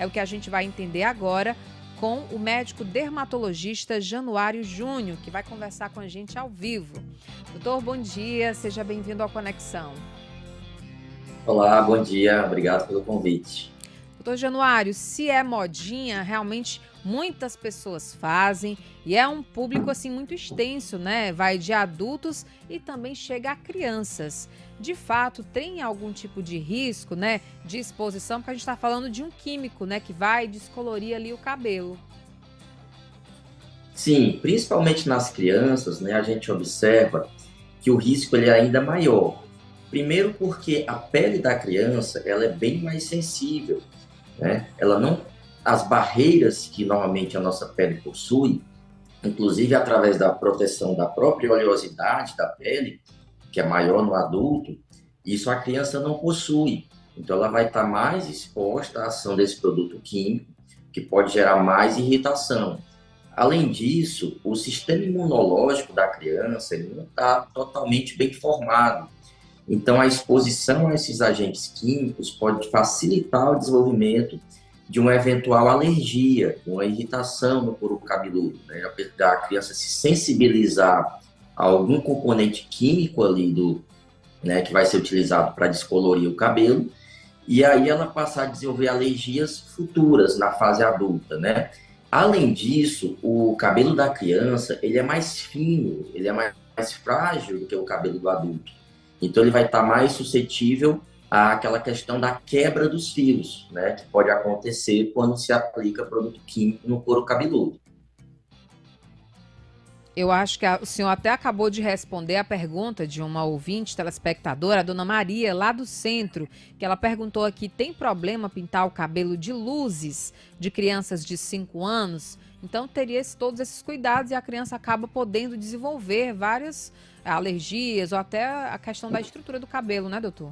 É o que a gente vai entender agora com o médico dermatologista Januário Júnior, que vai conversar com a gente ao vivo. Doutor, bom dia, seja bem-vindo ao Conexão. Olá, bom dia, obrigado pelo convite. Doutor Januário, se é modinha, realmente muitas pessoas fazem e é um público assim muito extenso, né? Vai de adultos e também chega a crianças. De fato, tem algum tipo de risco, né, de exposição, porque a gente está falando de um químico, né, que vai descolorir ali o cabelo. Sim, principalmente nas crianças, né, a gente observa que o risco ele é ainda maior. Primeiro porque a pele da criança, ela é bem mais sensível, né? Ela não as barreiras que normalmente a nossa pele possui, inclusive através da proteção da própria oleosidade da pele, que é maior no adulto, isso a criança não possui. Então ela vai estar mais exposta à ação desse produto químico, que pode gerar mais irritação. Além disso, o sistema imunológico da criança ele não está totalmente bem formado. Então, a exposição a esses agentes químicos pode facilitar o desenvolvimento de uma eventual alergia, uma irritação no couro cabeludo, né? A criança se sensibilizar a algum componente químico ali né, que vai ser utilizado para descolorir o cabelo, e aí ela passar a desenvolver alergias futuras na fase adulta, né? Além disso, o cabelo da criança, ele é mais fino, ele é mais frágil do que o cabelo do adulto. Então, ele vai estar mais suscetível àquela questão da quebra dos fios, né? Que pode acontecer quando se aplica produto químico no couro cabeludo. Eu acho que o senhor até acabou de responder a pergunta de uma ouvinte telespectadora, a dona Maria, lá do centro, que ela perguntou aqui, tem problema pintar o cabelo de luzes de crianças de 5 anos? Então, teria todos esses cuidados e a criança acaba podendo desenvolver várias alergias ou até a questão da estrutura do cabelo, né, doutor?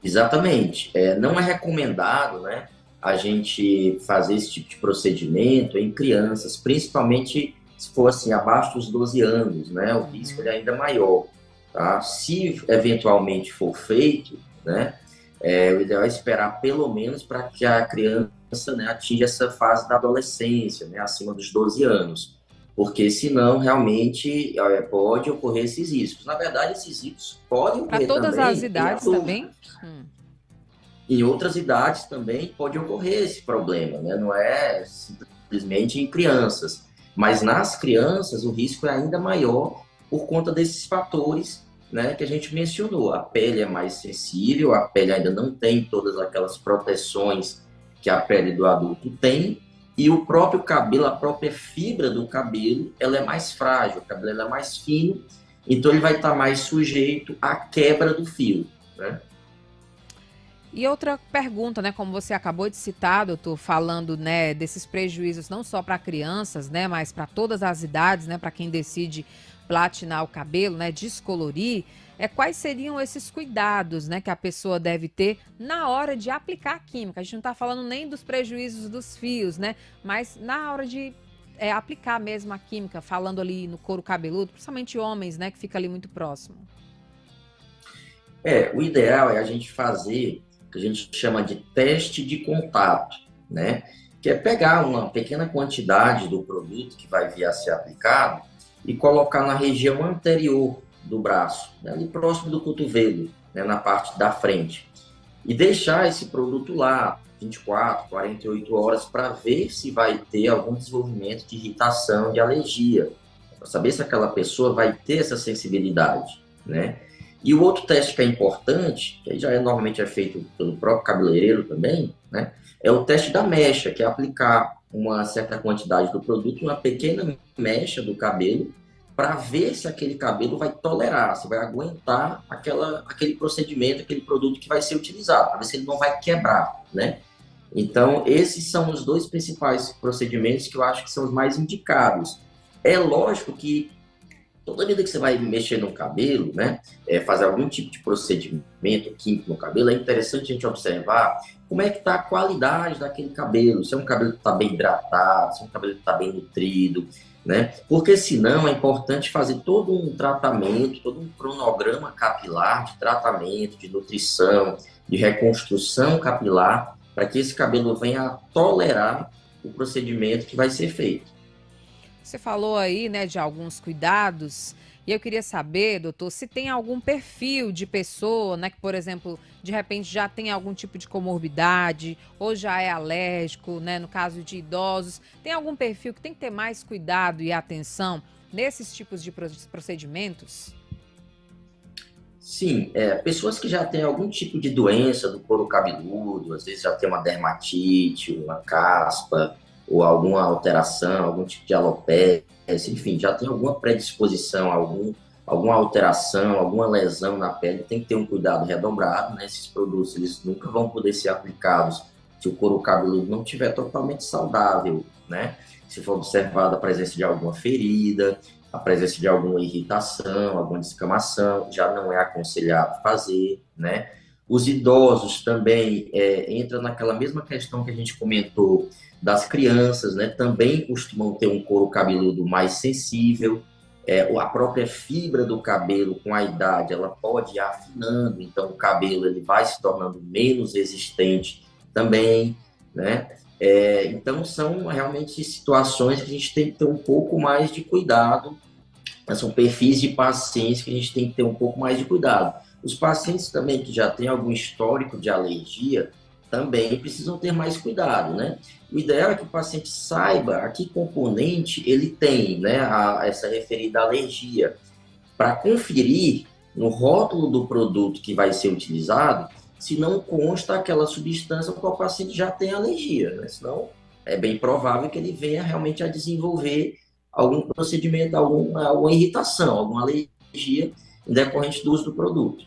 Exatamente. Não é recomendado, né, a gente fazer esse tipo de procedimento em crianças, principalmente se for assim, abaixo dos 12 anos, né, o risco é ainda maior. Tá? Se eventualmente for feito, né, o ideal é esperar pelo menos para que a criança, né, atinja essa fase da adolescência, né, acima dos 12 anos. Porque senão realmente pode ocorrer esses riscos. Na verdade, esses riscos podem Para ocorrer todas as também em idades adultos. também? Em outras idades também pode ocorrer esse problema, né? Não é simplesmente em crianças. Mas nas crianças o risco é ainda maior por conta desses fatores, né, que a gente mencionou. A pele é mais sensível, a pele ainda não tem todas aquelas proteções que a pele do adulto tem, e o próprio cabelo, a própria fibra do cabelo, ela é mais frágil, o cabelo é mais fino, então ele vai estar mais sujeito à quebra do fio, né? E outra pergunta, né, como você acabou de citar, doutor, falando, né, desses prejuízos não só para crianças, né, mas para todas as idades, né, para quem decide platinar o cabelo, né, descolorir, quais seriam esses cuidados, né, que a pessoa deve ter na hora de aplicar a química? A gente não está falando nem dos prejuízos dos fios, né, mas na hora de aplicar mesmo a química, falando ali no couro cabeludo, principalmente homens, né, que fica ali muito próximo. O ideal é a gente fazer o que a gente chama de teste de contato, né? Que é pegar uma pequena quantidade do produto que vai vir a ser aplicado e colocar na região anterior do braço, né? Ali próximo do cotovelo, né? Na parte da frente. E deixar esse produto lá 24, 48 horas para ver se vai ter algum desenvolvimento de irritação, de alergia, para saber se aquela pessoa vai ter essa sensibilidade, né? E o outro teste que é importante, que aí já normalmente é feito pelo próprio cabeleireiro também, né? É o teste da mecha, que é aplicar uma certa quantidade do produto, uma pequena mecha do cabelo, para ver se aquele cabelo vai tolerar, se vai aguentar aquele procedimento, aquele produto que vai ser utilizado, para ver se ele não vai quebrar, né? Então, esses são os dois principais procedimentos que eu acho que são os mais indicados. É lógico que toda vida que você vai mexer no cabelo, né, fazer algum tipo de procedimento químico no cabelo, é interessante a gente observar como é que está a qualidade daquele cabelo, se é um cabelo que está bem hidratado, se é um cabelo que está bem nutrido, né? Porque senão é importante fazer todo um tratamento, todo um cronograma capilar de tratamento, de nutrição, de reconstrução capilar, para que esse cabelo venha a tolerar o procedimento que vai ser feito. Você falou aí, né, de alguns cuidados, e eu queria saber, doutor, se tem algum perfil de pessoa, né, que, por exemplo, de repente já tem algum tipo de comorbidade, ou já é alérgico, né, no caso de idosos, tem algum perfil que tem que ter mais cuidado e atenção nesses tipos de procedimentos? Sim, pessoas que já têm algum tipo de doença do couro cabeludo, às vezes já tem uma dermatite, uma caspa, ou alguma alteração, algum tipo de alopecia, enfim, já tem alguma predisposição, alguma alteração, alguma lesão na pele, tem que ter um cuidado redobrado, né? Esses produtos, eles nunca vão poder ser aplicados se o couro cabeludo não estiver totalmente saudável, né? Se for observada a presença de alguma ferida, a presença de alguma irritação, alguma descamação, já não é aconselhado fazer, né? Os idosos também entram naquela mesma questão que a gente comentou das crianças, né? Também costumam ter um couro cabeludo mais sensível, a própria fibra do cabelo com a idade, ela pode ir afinando, então o cabelo ele vai se tornando menos resistente também, né? Então, são realmente situações que a gente tem que ter um pouco mais de cuidado, são perfis de pacientes que a gente tem que ter um pouco mais de cuidado. Os pacientes também que já têm algum histórico de alergia também precisam ter mais cuidado, né? O ideal é que o paciente saiba a que componente ele tem, né, essa referida alergia, para conferir no rótulo do produto que vai ser utilizado se não consta aquela substância que o paciente já tem alergia, né? Senão é bem provável que ele venha realmente a desenvolver algum procedimento, alguma irritação, alguma alergia em decorrente do uso do produto.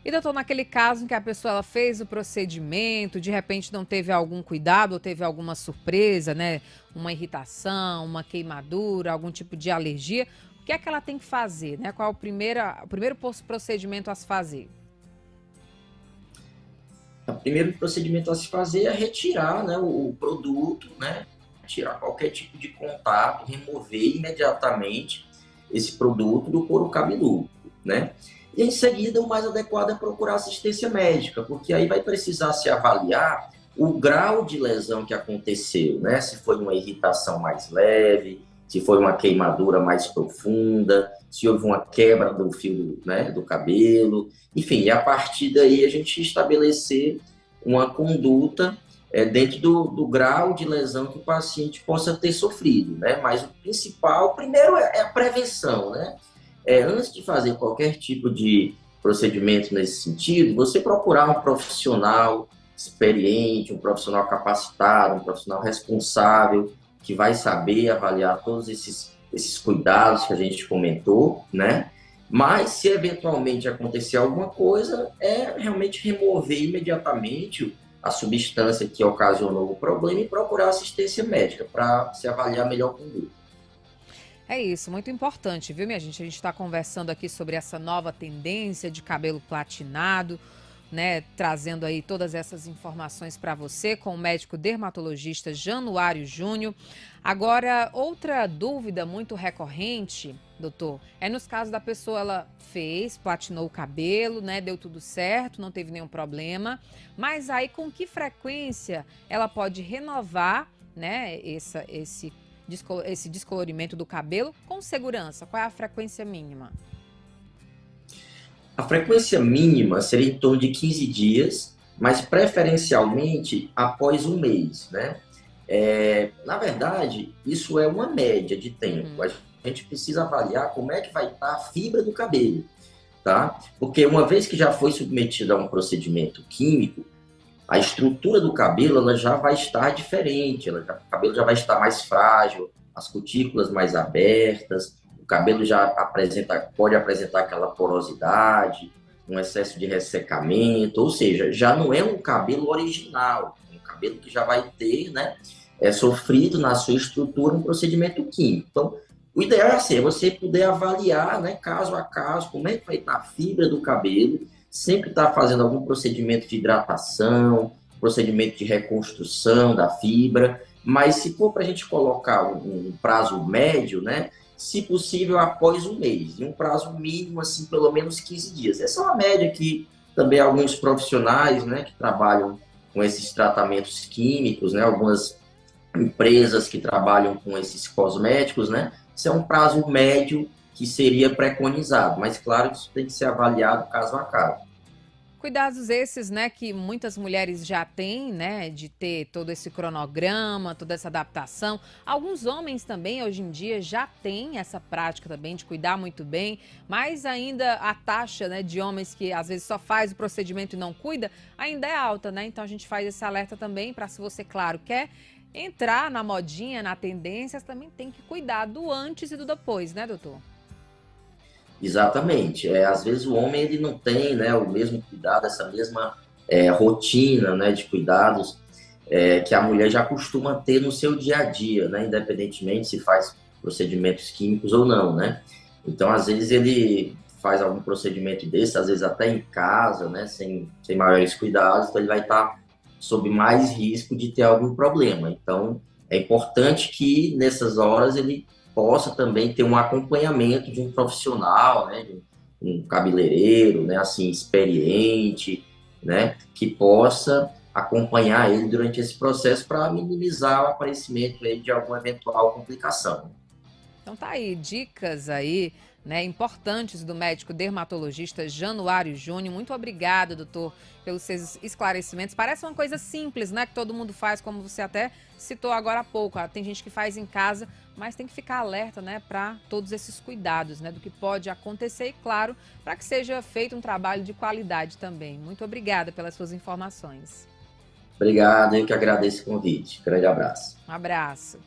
E, doutor, naquele caso em que a pessoa ela fez o procedimento, de repente não teve algum cuidado ou teve alguma surpresa, né? Uma irritação, uma queimadura, algum tipo de alergia, o que é que ela tem que fazer, né? Qual é o primeiro procedimento a se fazer? O primeiro procedimento a se fazer é retirar, né, o produto, né? Tirar qualquer tipo de contato, remover imediatamente esse produto do couro cabeludo, né? E em seguida, o mais adequado é procurar assistência médica, porque aí vai precisar se avaliar o grau de lesão que aconteceu, né? Se foi uma irritação mais leve, se foi uma queimadura mais profunda, se houve uma quebra do fio, né, do cabelo, enfim, e a partir daí a gente estabelecer uma conduta dentro do grau de lesão que o paciente possa ter sofrido, né? Mas o principal, primeiro, é a prevenção, né? Antes de fazer qualquer tipo de procedimento nesse sentido, você procurar um profissional experiente, um profissional capacitado, um profissional responsável, que vai saber avaliar todos esses cuidados que a gente comentou, né? Mas, se eventualmente acontecer alguma coisa, é realmente remover imediatamente a substância que ocasionou o problema e procurar assistência médica para se avaliar a melhor conduta. É isso, muito importante, viu, minha gente? A gente está conversando aqui sobre essa nova tendência de cabelo platinado, né? Trazendo aí todas essas informações para você com o médico dermatologista Januário Júnior. Agora, outra dúvida muito recorrente, doutor, é nos casos da pessoa, ela platinou o cabelo, né? Deu tudo certo, não teve nenhum problema, mas aí com que frequência ela pode renovar, né? Esse descolorimento do cabelo com segurança? Qual é a frequência mínima? A frequência mínima seria em torno de 15 dias, mas preferencialmente após um mês, né? Na verdade, isso é uma média de tempo. A gente precisa avaliar como é que vai estar a fibra do cabelo, tá? Porque uma vez que já foi submetido a um procedimento químico, a estrutura do cabelo ela já vai estar diferente, o cabelo já vai estar mais frágil, as cutículas mais abertas, o cabelo já pode apresentar aquela porosidade, um excesso de ressecamento, ou seja, já não é um cabelo original, é um cabelo que já vai ter, né, sofrido na sua estrutura um procedimento químico. Então, o ideal é assim, você poder avaliar, né, caso a caso, como é que vai estar a fibra do cabelo, sempre estar fazendo algum procedimento de hidratação, procedimento de reconstrução da fibra, mas se for para a gente colocar um prazo médio, né, se possível após um mês, e um prazo mínimo, assim, pelo menos 15 dias. Essa é uma média que também alguns profissionais, né, que trabalham com esses tratamentos químicos, né? Algumas empresas que trabalham com esses cosméticos, né? Isso é um prazo médio que seria preconizado, mas claro que isso tem que ser avaliado caso a caso. Cuidados esses, né, que muitas mulheres já têm, né, de ter todo esse cronograma, toda essa adaptação. Alguns homens também, hoje em dia, já têm essa prática também de cuidar muito bem, mas ainda a taxa, né, de homens que às vezes só faz o procedimento e não cuida, ainda é alta, né? Então a gente faz esse alerta também para, se você, claro, quer entrar na modinha, na tendência, também tem que cuidar do antes e do depois, né, doutor? Exatamente. Às vezes o homem ele não tem, né, o mesmo cuidado, essa mesma rotina, né, de cuidados que a mulher já costuma ter no seu dia a dia, né, independentemente se faz procedimentos químicos ou não, né. Então, às vezes ele faz algum procedimento desse, às vezes até em casa, né, sem maiores cuidados, então ele vai estar sob mais risco de ter algum problema. Então, é importante que nessas horas ele possa também ter um acompanhamento de um profissional, né, de um cabeleireiro, né, assim, experiente, né, que possa acompanhar ele durante esse processo para minimizar o aparecimento aí de alguma eventual complicação. Então tá aí, dicas aí, né, importantes do médico dermatologista Januário Júnior. Muito obrigada, doutor, pelos seus esclarecimentos. Parece uma coisa simples, né, que todo mundo faz, como você até citou agora há pouco. Tem gente que faz em casa, mas tem que ficar alerta, né, para todos esses cuidados, né, do que pode acontecer e, claro, para que seja feito um trabalho de qualidade também. Muito obrigada pelas suas informações. Obrigado, eu que agradeço o convite. Grande abraço. Um abraço.